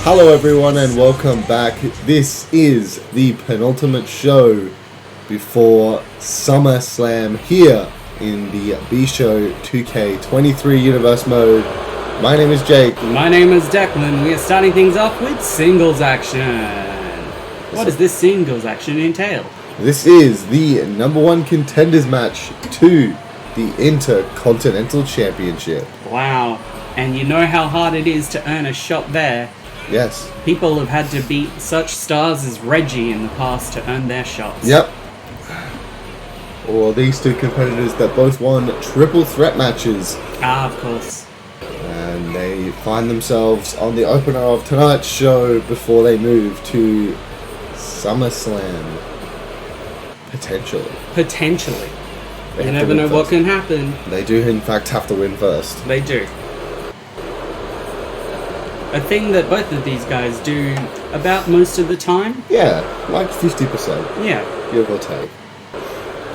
Hello everyone and welcome back. This is the penultimate show before Summerslam here in the B-Show 2K23 Universe mode. My name is Jake. My name is Declan. We are starting things off with singles action. What does this singles action entail? This is the #1 contenders match to the Intercontinental Championship. Wow. And you know how hard it is to earn a shot there. Yes. People have had to beat such stars as Reggie in the past to earn their shots. Yep. Or these two competitors that both won triple threat matches. Ah, of course. And they find themselves on the opener of tonight's show before they move to SummerSlam. Potentially. Potentially. You never know what can happen. They do, in fact, have to win first. They do. A thing that both of these guys do about most of the time. Yeah, like 50%. Yeah. Give or take.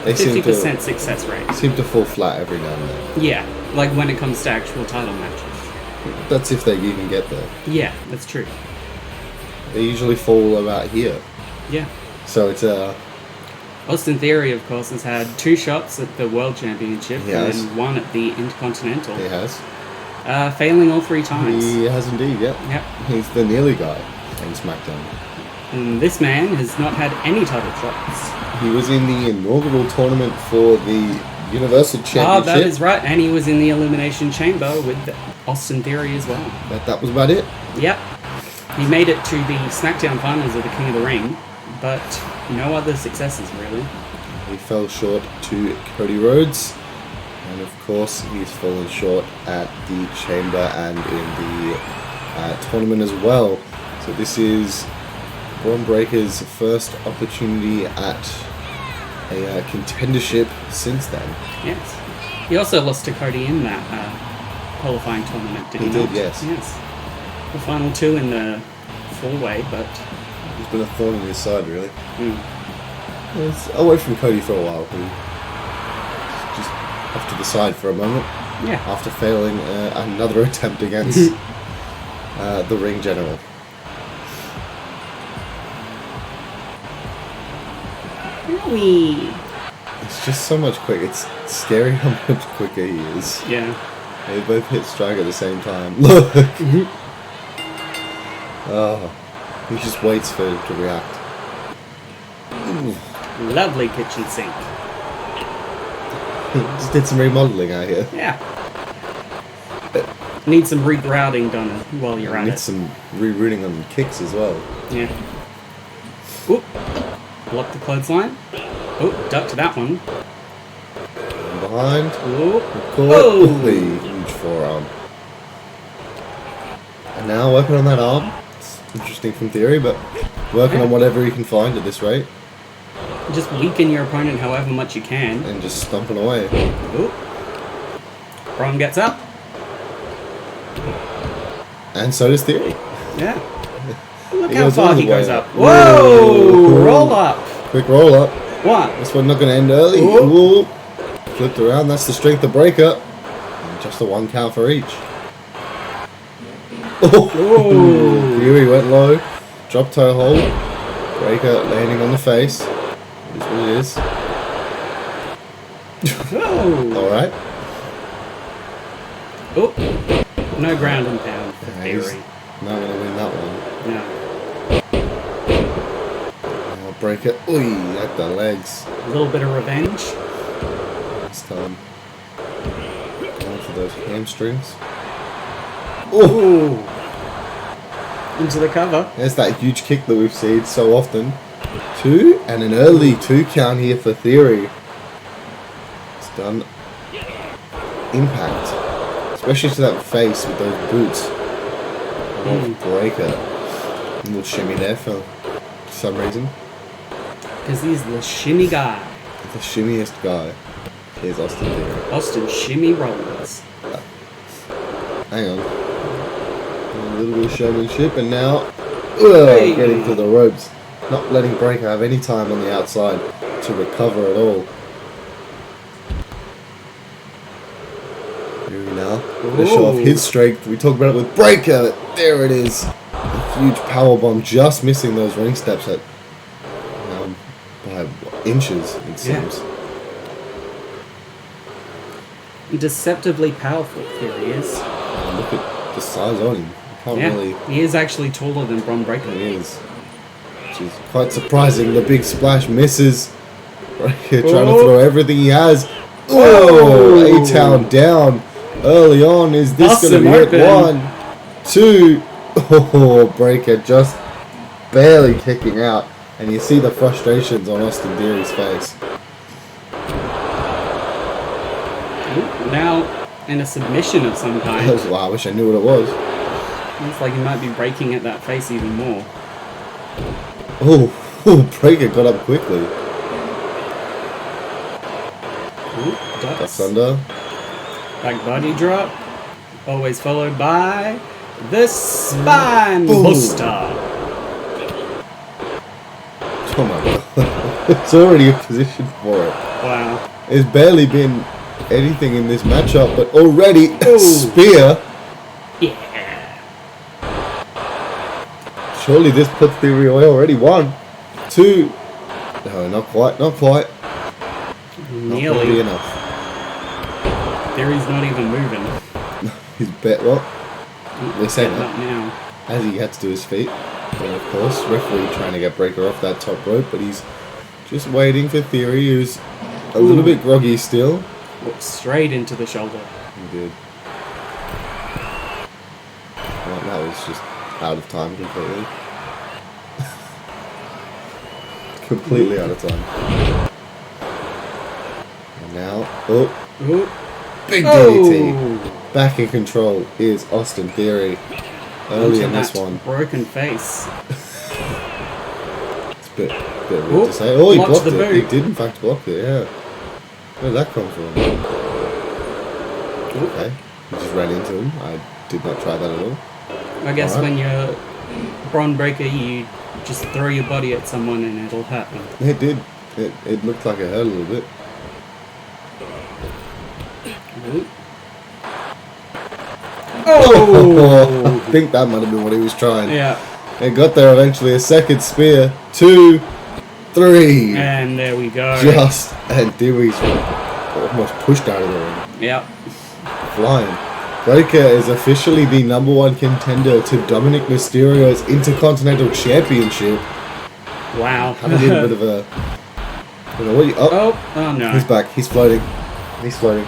They 50% success rate. Seem to fall flat every now and then. Yeah, like when it comes to actual title matches. That's if they even get there. Yeah, that's true. They usually fall about here. Yeah. So it's Austin Theory, of course, has had 2 shots at the World Championship and then 1 at the Intercontinental. He has. Failing all 3 times. He has indeed, yep. Yep. He's the nearly guy in Smackdown. And this man has not had any title shots. He was in the inaugural tournament for the Universal Championship. Ah, that is right. And he was in the Elimination Chamber with Austin Theory as well. That was about it? Yep. He made it to the Smackdown finals of the King of the Ring, but no other successes, really. He fell short to Cody Rhodes. And of course, he's fallen short at the Chamber and in the tournament as well. So this is Bron Breakker's first opportunity at a contendership since then. Yes. He also lost to Cody in that qualifying tournament, did he not? He did, yes. Yes. The final 2 in the 4-way, but... He's been a thorn in his side, really. Mm. It's away from Cody for a while. Just off to the side for a moment. Yeah. After failing another attempt against the ring general. Really? It's just so much quicker. It's scary how much quicker he is. Yeah. They both hit strike at the same time. Look! Oh, he just waits for it to react. Ooh. Lovely kitchen sink. Just did some remodeling out here. Yeah. Need some regrouting done while you're at it. Need some rerouting on kicks as well. Yeah. Oop. Block the clothesline. Oh, duck to that one. And behind. Oop. Oh! The huge forearm. And now working on that arm. It's interesting from theory, but working on whatever you can find at this rate. Just weaken your opponent however much you can. And just stomping away. Oop. Bron gets up. And so does Theory. Yeah. Look He how goes far all the he way goes up. up. Whoa! Roll up. Quick roll up. What? This one not going to end early. Ooh. Ooh. Flipped around. That's the strength of Breakker. And just a 1 count for each. Oh. Theory went low. Drop toe hold. Breakker landing on the face. It is what it is. Oh. Alright. Oh. No ground and pound for Yeah, he's Theory. not going to win that one. No. Now Breakker. Ooh, at the legs. A little bit of revenge. This time. Going for those hamstrings. Oh. Into the cover. There's that huge kick that we've seen so often. 2 and an early 2 count here for Theory. It's done. Impact. Especially to that face with those boots. Breakker. A little shimmy there for some reason. Because he's the shimmy guy. The shimmiest guy is Austin Theory. Austin Shimmy Rollins. Hang on. A little bit of showmanship and now Hey. getting to the ropes. Not letting Breakker have any time on the outside to recover at all. Here we now. To show off his strength. We talked about it with Breakker. There it is. A huge power bomb, just missing those ring steps by inches, it seems. Deceptively powerful, Theory is. Look at the size on him. He is actually taller than Bron Breakker. He is. Which is quite surprising. The big splash misses. Breakker trying to throw everything he has. Oh! A-Town down early on. Is this going to be it? 1, 2. Oh, Breakker just barely kicking out. And you see the frustrations on Austin Theory's face. Now in a submission of some kind. Wow, I wish I knew what it was. Looks like he might be breaking at that face even more. Oh, Breakker got up quickly. Ducks under. Back body drop. Always followed by the spine buster. Oh my god. It's already a position for it. Wow. There's barely been anything in this matchup, but already a spear. Yeah. Surely this puts Theory away already. 1, 2. No, not quite. Not quite. Nearly. Not probably enough. Theory's not even moving. He's well. They say that now. as he gets to his feet. And of course, referee trying to get Breakker off that top rope, but he's just waiting for Theory, who's a little bit groggy still. Walked straight into the shoulder. He did. Well, that was just out of time completely. Completely out of time. And now, big DDT. Back in control is Austin Theory. Early in this one. Broken face. It's a bit weird to say. Oh, he blocked it. Boot. He did in fact block it, yeah. Where did that come from? Okay. He just ran into him. I did not try that at all. I guess when you're Bron Breakker, you just throw your body at someone and it'll hurt them. It did. It looked like it hurt a little bit. Oh! I think that might have been what he was trying. Yeah. It got there eventually. A second spear. 2, 3. And there we go. And Theory's almost pushed out of the ring. Yep. Flying. Breakker is officially the #1 contender to Dominic Mysterio's Intercontinental Championship. Wow. Having a little bit of a... Oh no. He's back. He's floating. He's floating.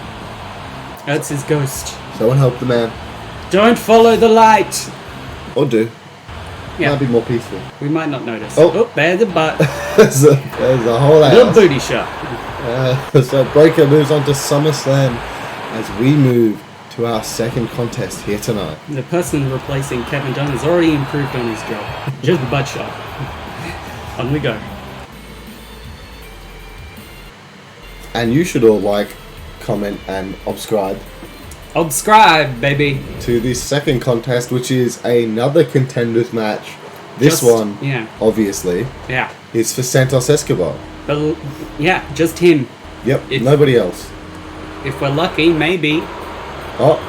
That's his ghost. Someone help the man. Don't follow the light. Or do. Yeah. Might be more peaceful. We might not notice. Oh, there's a butt. there's a whole ass. Little booty shot. So Breakker moves on to SummerSlam as we move to our second contest here tonight. The person replacing Kevin Dunn has already improved on his job. Just butt shot. On we go. And you should all like, comment, and subscribe. Subscribe, baby. To this second contest, which is another contenders match. This one, obviously, is for Santos Escobar. But yeah, just him. Yep, nobody else. If we're lucky, maybe. Oh.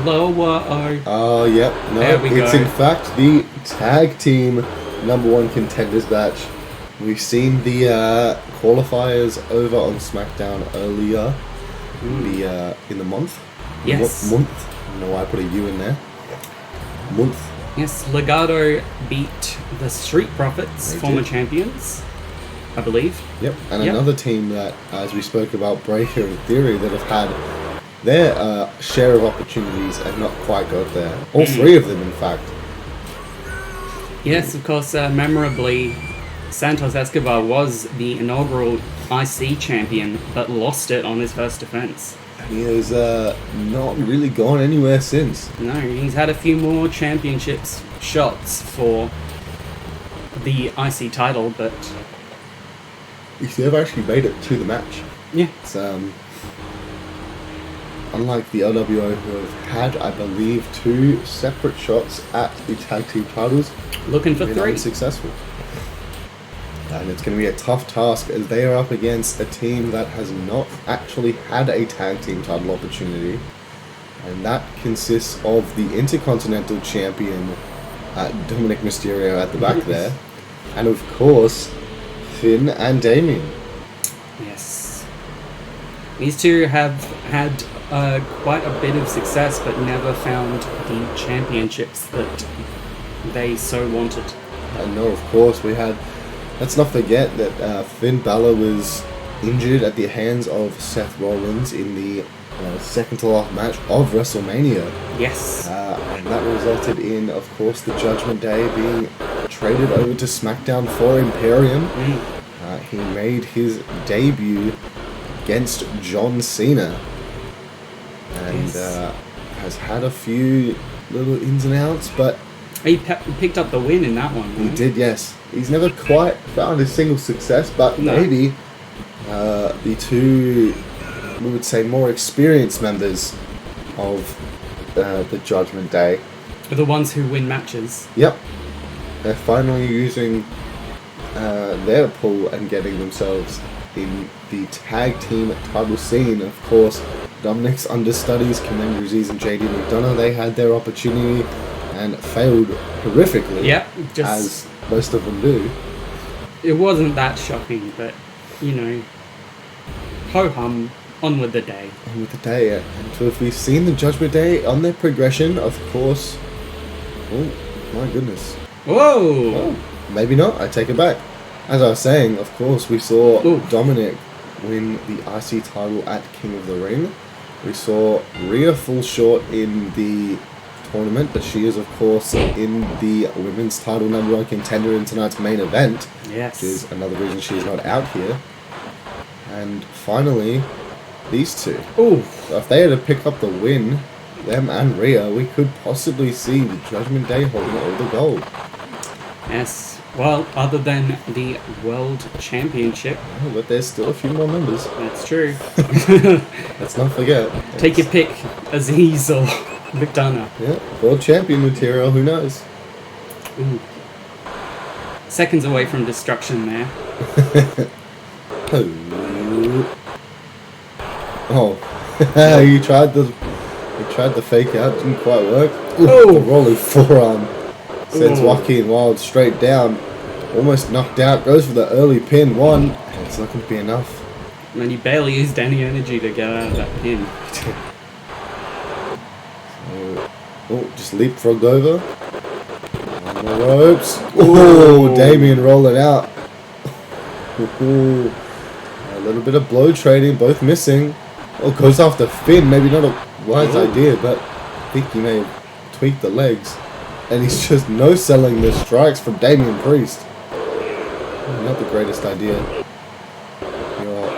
Lower. Oh, yep. No, it's in fact the tag team #1 contenders match. We've seen the qualifiers over on Smackdown earlier in the month. Yes. What month? I don't know why I put a U in there. Month. Yes, Legado beat the Street Profits, former champions, I believe. Yep, and another team that, as we spoke about, Breakker and Theory, that have had their share of opportunities and not quite got there. All three of them, in fact. Yes, of course, memorably, Santos Escobar was the inaugural IC champion, but lost it on his first defense. He has not really gone anywhere since. No, he's had a few more championships shots for the IC title, but he's never actually made it to the match. Yeah. It's unlike the LWO, who have had, I believe, 2 separate shots at the tag team titles. Looking for 3. Unsuccessful. And it's going to be a tough task as they are up against a team that has not actually had a tag team title opportunity. And that consists of the Intercontinental Champion, Dominic Mysterio at the back there. And of course, Finn and Damien. Yes. These two have had quite a bit of success, but never found the championships that they so wanted. And no, of course, let's not forget that Finn Balor was injured at the hands of Seth Rollins in the second to last match of WrestleMania. Yes. And that resulted in, of course, the Judgment Day being traded over to Smackdown for Imperium. He made his debut against John Cena. And has had a few little ins and outs, but he picked up the win in that one. He did, yes. He's never quite found a single success, but maybe the two, we would say, more experienced members of the Judgment Day are the ones who win matches. Yep. They're finally using their pull and getting themselves in the tag team title scene. Of course, Dominic's understudies, Commander Aziz and JD McDonough, they had their opportunity and failed horrifically. Yep, as most of them do. It wasn't that shocking, but, ho-hum, on with the day. On with the day, and so if we've seen the Judgment Day on their progression, of course... Oh, my goodness. Whoa! Oh, maybe not, I take it back. As I was saying, of course, we saw Dominic win the IC title at King of the Ring. We saw Rhea fall short in the tournament, but she is, of course, in the women's title #1 contender in tonight's main event. Yes. Which is another reason she's not out here. And finally, these two. Ooh. So if they had to pick up the win, them and Rhea, we could possibly see the Judgment Day holding all the gold. Yes. Well, other than the World Championship. Oh, but there's still a few more members. That's true. Let's not forget. Take your pick, Aziz or McDonough. Yeah, World Champion material, who knows? Ooh. Seconds away from destruction there. Oh. You tried the fake out, didn't quite work. Ooh, the rolling forearm sends Joaquin Wilde straight down, almost knocked out, goes for the early pin, one, and it's not going to be enough. And he barely used any energy to get out of that pin. Just leapfrogged over. On the ropes. Oh, Damien rolling out. A little bit of blow trading, both missing. Oh, goes after Finn. Maybe not a wise idea, but I think he may have tweaked the legs. And he's just no-selling the strikes from Damian Priest. Not the greatest idea. You're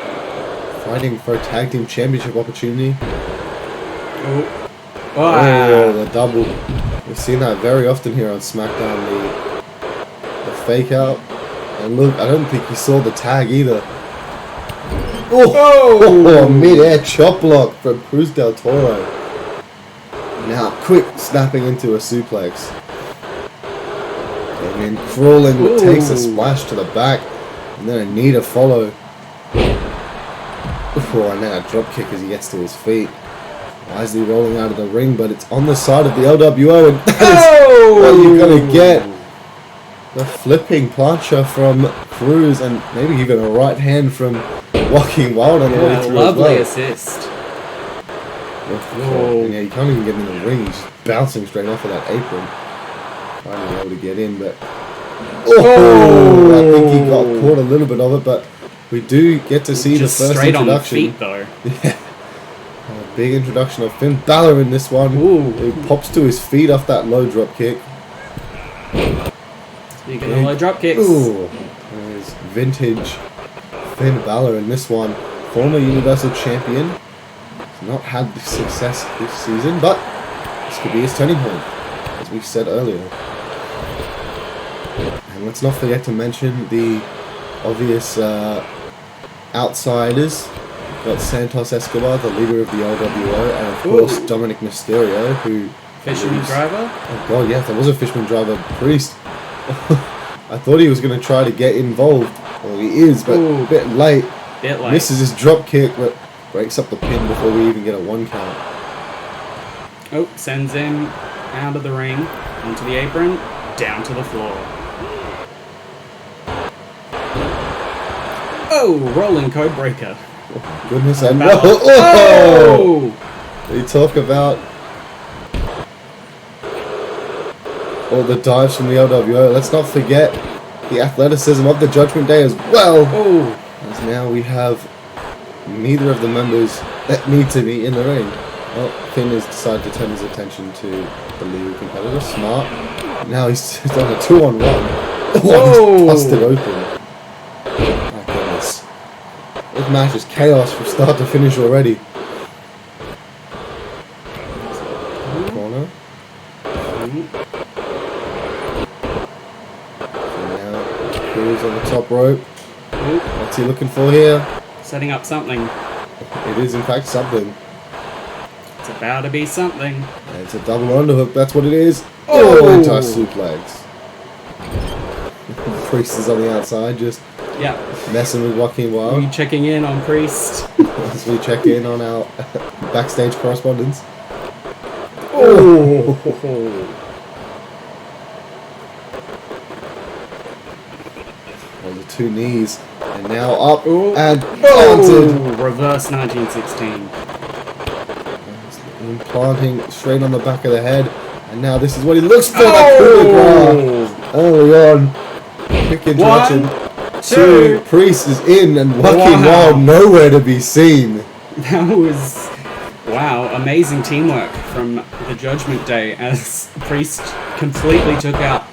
fighting for a tag team championship opportunity. Oh, the double. We've seen that very often here on SmackDown. The fake out. And look, I don't think he saw the tag either. Oh, mid-air chop block from Cruz del Toro. Now, quick snapping into a suplex. And then crawling, but takes a splash to the back. And then a knee to follow. And then a drop kick as he gets to his feet. Wisely rolling out of the ring, but it's on the side of the LWO, and that is what you're going to get. The flipping plancha from Cruz, and maybe even a right hand from Joaquin Wilde on the way through lovely as well. assist. And yeah, you can't even get in the ring. He's bouncing straight off of that apron. Finally able to get in, but... I think he got caught a little bit of it, but we do get to see just the first straight introduction. On the feet, though. Yeah. Big introduction of Finn Balor in this one. He pops to his feet off that low drop kick. Speaking of low drop kicks. There's vintage Finn Balor in this one. Former Universal Champion. He's not had the success this season, but this could be his turning point, as we said earlier. And let's not forget to mention the obvious outsiders. Got Santos Escobar, the leader of the LWO, and of course Dominic Mysterio, who... Fisherman driver? Oh god, yeah, there was a fisherman driver. Priest. I thought he was going to try to get involved. Well, he is, but a bit late. Misses his drop kick, but breaks up the pin before we even get a 1 count. Sends him out of the ring, onto the apron. down to the floor. Oh, rolling code breaker. Goodness, and Oh! They talk about all the dives from the LWO. Let's not forget the athleticism of the Judgment Day as well. Oh! As now we have neither of the members that need to be in the ring. Well, Finn has decided to turn his attention to the legal competitor. Smart. Now he's on a 2-on-1. Oh, he's busted open. My goodness. This match is chaos from start to finish already. Corner. So now, Cruz on the top rope. What's he looking for here? Setting up something. It is in fact something. It's about to be something. And it's a double underhook, that's what it is. Oh, anti-suplex. Priest is on the outside, just messing with Joaquin Are Wild. you checking in on Priest? As we check in on our backstage correspondence. Oh! On the two knees. And now up and Oh! planted. Reverse 1916. Implanting straight on the back of the head. And now this is what he looks for. That coup de grace. Early on. Quick introduction. 1, 2. Priest is in and Joaquin Wild nowhere to be seen. That was... Wow, amazing teamwork from the Judgment Day as Priest completely took out...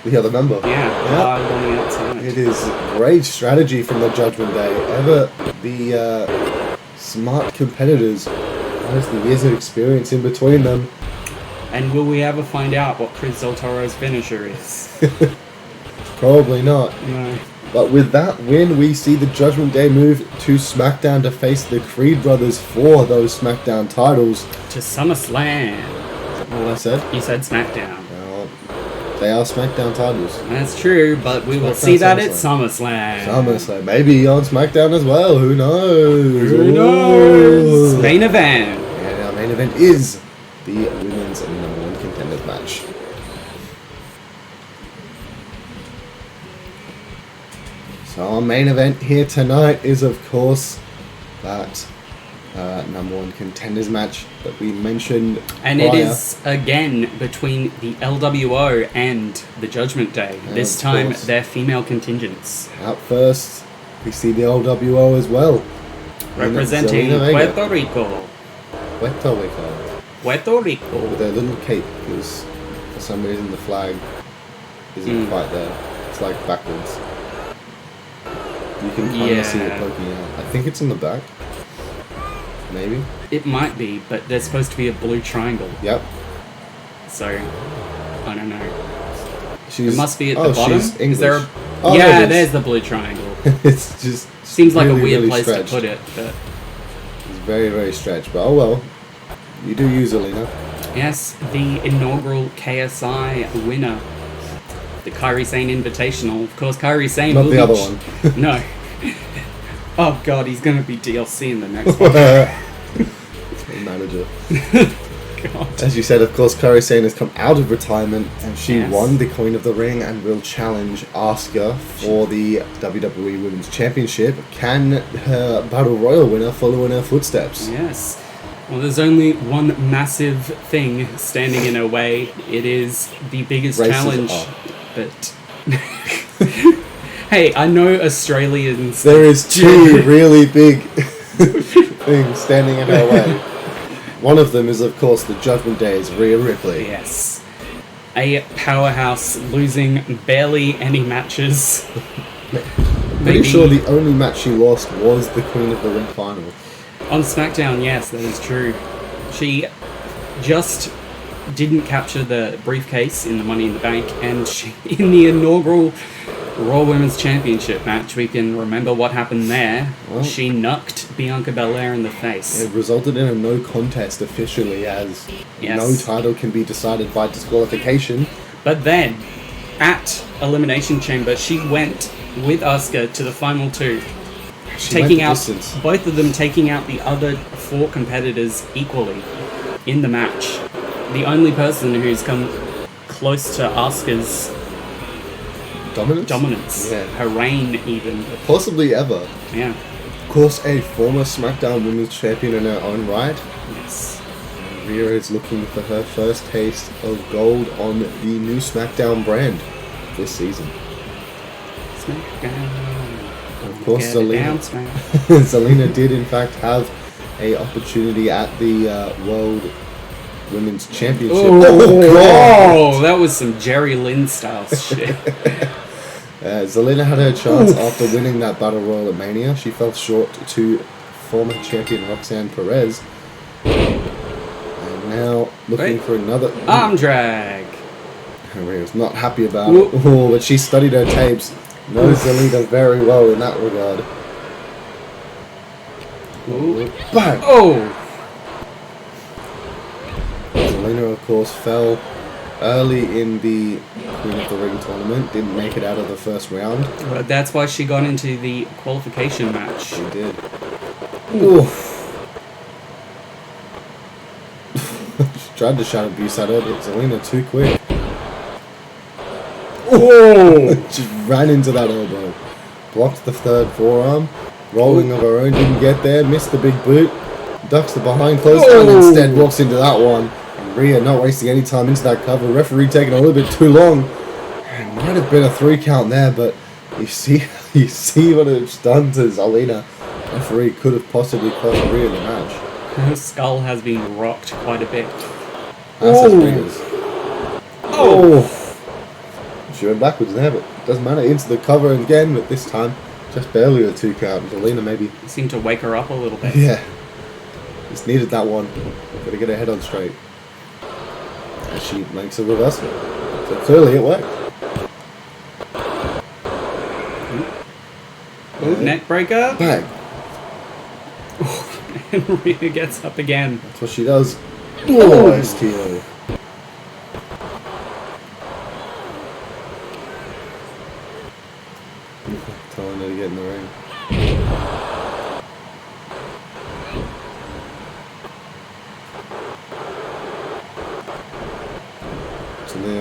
The other member. Wild on the outside. It is great strategy from the Judgment Day. Ever the smart competitors. There's the years of experience in between them. And will we ever find out what Chris Del Toro's finisher is? Probably not. No. But with that win, we see the Judgment Day move to SmackDown to face the Creed brothers for those SmackDown titles. To SummerSlam. What I said? You said SmackDown. They are SmackDown titles. That's true, but we will see that at SummerSlam. SummerSlam. Maybe on SmackDown as well. Who knows? Who knows? Main event. And our main event is the women's #1 contenders match. So our main event here tonight is, of course, that #1 contenders match that we mentioned And prior. it is, again, between the LWO and the Judgment Day. Yeah, this of time, course. they're female contingents. Out first, we see the LWO as well. Representing Zelina Vega. Puerto Rico. Puerto Rico. Puerto Rico. With their little cape, because for some reason the flag isn't quite there. It's like backwards. You can kind of see it poking out. I think it's in the back. Maybe? It might be, but there's supposed to be a blue triangle. Yep. So, I don't know. She's, It must be at the bottom. She's English. Is there a... Oh, yeah, there it is. there's the blue triangle. It's just Seems like really, a weird really place stretched. to put it, but... It's very, very stretched, but oh well. You do use Zelina. Yes, the inaugural KSI winner. The Kairi Sane Invitational. Of course, Kairi Sane Not will the be... other one. No. Oh god, he's gonna be DLC in the next one. Manager. God. As you said, of course, Kairi Sane has come out of retirement and she Yes. won the Queen of the Ring and will challenge Asuka for the WWE Women's Championship. Can her Battle Royal winner follow in her footsteps? Yes. Well, there's only one massive thing standing in her way. It is the biggest Races challenge. are. But hey, I know Australians. There is two really big things standing in her way. One of them is, of course, the Judgment Day's Rhea Ripley. Yes. A powerhouse losing barely any matches. Pretty sure the only match she lost was the Queen of the Ring final. On SmackDown, yes, that is true. She just didn't capture the briefcase in the Money in the Bank, and she, in the inaugural Raw Women's Championship match, we can remember what happened there. Well, She knucked Bianca Belair in the face. it resulted in a no contest officially, as Yes. no title can be decided by disqualification. But then, at Elimination Chamber, she went with Asuka to the final two. She Taking went the out distance. both of them, taking out the other four competitors equally in the match. The only person who's come close to Asuka's dominance. Yeah. Her reign, even. Possibly ever. Yeah. Of course, a former SmackDown Women's Champion in her own right. Yes. Rhea is looking for her first taste of gold on the new SmackDown brand this season. Smackdown. Of course, Get it Zelina. down, Smack. Zelina did in fact have a opportunity at the World Women's Championship. Oh, that was some Jerry Lynn style shit. Zelina had her chance after winning that Battle Royal at Mania. She fell short to former champion Roxanne Perez. And now looking for another arm drag. Rhea's not happy about it. Oh, but she studied her tapes. Knows Zelina very well in that regard. Bang! Oh! Zelina, of course, fell early in the Queen of the Ring tournament. Didn't make it out of the first round. That's why she got into the qualification match. She did. Oof. She tried to shout abuse at her, but Zelina too quick. Oh! Just ran into that elbow. Blocked the third forearm. Rolling of her own, didn't get there. Missed the big boot. Ducks the behind close and instead walks into that one. And Rhea not wasting any time into that cover. Referee taking a little bit too long. It might have been a 3 count there, but you see what it's done to Zelina. Referee could have possibly cost Rhea the match. Her skull has been rocked quite a bit. That's Rhea's. Oh! She went backwards there, but it doesn't matter. Into the cover again, but this time just barely a 2 count. Zelina maybe Seemed to wake her up a little bit. Yeah. Just needed that one. Gotta get her head on straight. And she makes a reversal. So clearly it worked. Oh, neck breaker. Bang. And Rhea gets up again. That's what she does. Oh, STO. Telling her to get in the ring.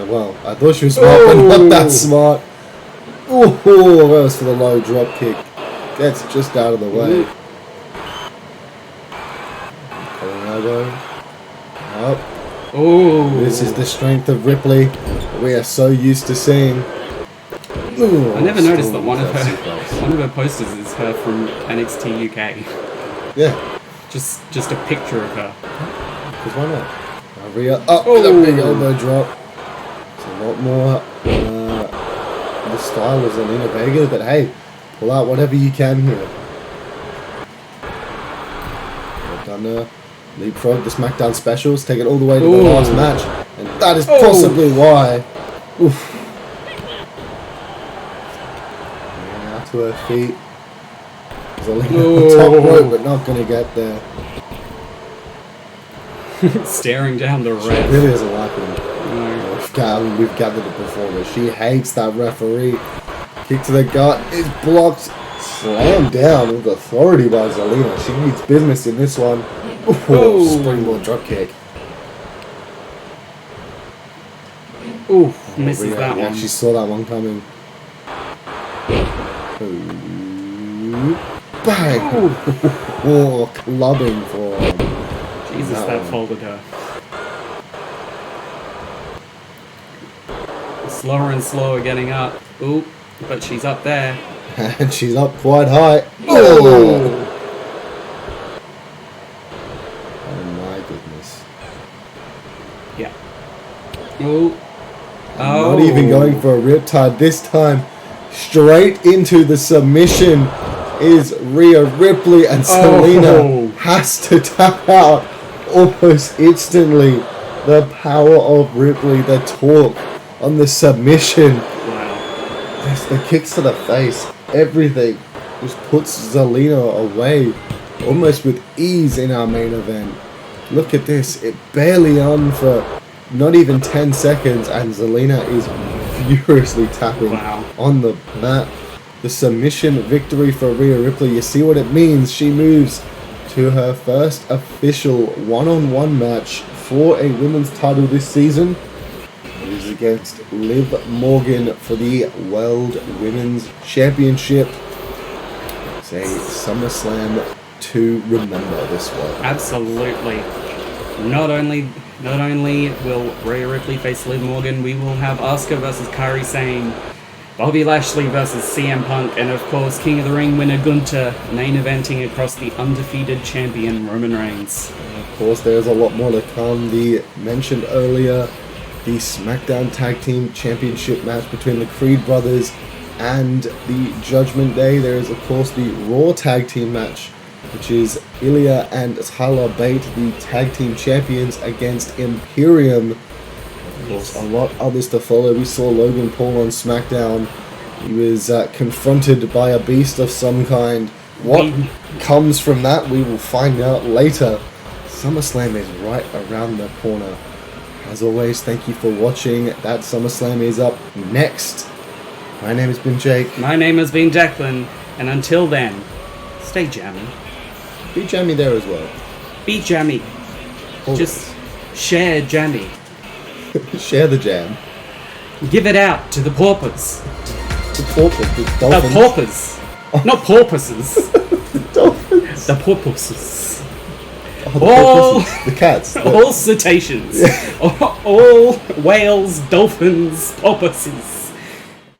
Well, I thought she was smart, but not that smart. Oh, that was for the low drop kick. Gets just out of the way. Calling elbow. Up. Oh, This is the strength of Ripley we are so used to seeing. Ooh, I never noticed that one of her posters is her from NXT UK. Yeah. Just a picture of her. Because why not? Rhea up with a big elbow drop. It's a lot more the style of Zelina Vega, but hey, pull out whatever you can here. Well done. Leapfrog the SmackDown specials, take it all the way to the last match, and that is possibly why. Oof. And out to her feet. Zelina on top rope, but not going to get there. Staring down the She ref. really doesn't like him. No. We've gathered it before, but she hates that referee. Kick to the gut is blocked. Slammed down with authority by Zelina. She needs business in this one. Oh, springboard drop kick. Ooh, misses that Yeah, one. she saw that one coming. Ooh. Bang! Oh, clubbing for him. Jesus, that folded her. Slower and slower getting up. Ooh, but she's up there. And she's up quite high. Oh! Oh my goodness. Yeah. Ooh. Not even going for a riptide this time. Straight into the submission is Rhea Ripley, and Zelina has to tap out almost instantly. The power of Ripley, the torque on the submission. Wow. There's the kicks to the face, everything just puts Zelina away almost with ease in our main event. Look at this, it barely on for not even 10 seconds, and Zelina is furiously tapping on the mat. The submission victory for Rhea Ripley. You see what it means. She moves to her first official one-on-one match for a women's title this season. It is against Liv Morgan for the World Women's Championship. It's a SummerSlam to remember, this one. Absolutely. Not only will Rhea Ripley face Liv Morgan, we will have Asuka versus Kairi Sane, Bobby Lashley versus CM Punk, and of course King of the Ring winner Gunther main eventing across the undefeated champion Roman Reigns. And of course, there's a lot more to come. The mentioned earlier, the Smackdown Tag Team Championship match between the Creed brothers and the Judgment Day. There is of course the Raw Tag Team match, which is Ilya and Tyler Bate, the tag team champions, against Imperium. Of course, a lot others to follow. We saw Logan Paul on SmackDown. He was confronted by a beast of some kind. What comes from that, we will find out later. SummerSlam is right around the corner. As always, thank you for watching. That SummerSlam is up next. My name has been Jake. My name has been Declan, and until then, stay jammy. Be jammy there as well. Be jammy. Always. Just share jammy. Share the jam. Give it out to the paupers. The paupers. The The dolphins. paupers. Not porpoises. The dolphins. The porpoises. Oh, the All- porpoises. The cats. All cetaceans. All whales, dolphins, porpoises.